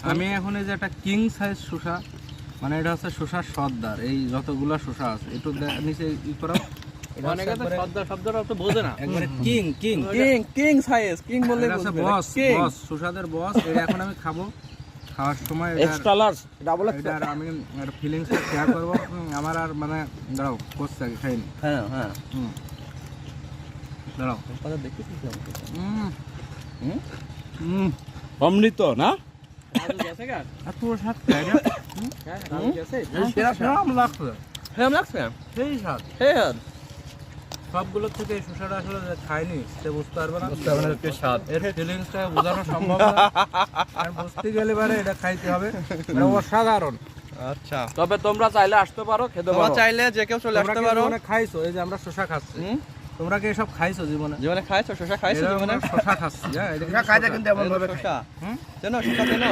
আমি এখন এই যে একটা কিং সাইজ শসা, মানে এটা হচ্ছে শসার সর্দার। এই যতগুলা শসা আছে একটু নিচে ই করা, অনেকে তো সর্দার শব্দটা তো বোঝে না। একবারে king king king size, king বললে বুঝবে। বস বস শসাদের বস। এটা এখন আমি খাবো, খাওয়ার সময় এক্সট্রা লার্জ ডাবল এটার আমি একটা ফিলিংসটা শেয়ার করবো। আমার আর মানে দাঁড়াও করছে আগে খাইনি। হ্যাঁ হ্যাঁ দাঁড়াও কথা দেখতেছিস অমৃত না রাজু গেছে কার? আর তোর সাথে হ্যাঁ রাজু গেছে? সেরাম লাগছে, কেমন লাগছে? সেই স্বাদ। হ্যাঁ সবগুলো থেকে এই শসাটা আসলে যে খাইনি সে বুঝতে পারবে না স্বাদ। এর ফিলিংসটা বোঝানো সম্ভব না। আর বুঝতে গেলে পারে এটা খাইতে হবে, এটা অসাধারণ। আচ্ছা, তবে তোমরা চাইলে আসতে পারো, খেতে তোমরা পারো। চাইলে যে কেউ চলে তোমরা আসতে কি পারো। জীবনে খাইছো? এই যে আমরা শসা খাচ্ছি, তোমরা কি এসব খাইছো জীবনে? জীবনে খাইছো শসা? খাইছো এরকম জীবনে? আমরা শসা খাচ্ছি, হ্যাঁ এটা শসা খাইতে কিন্তু এমন ভাবে শসা চেনো, শসা চেনো?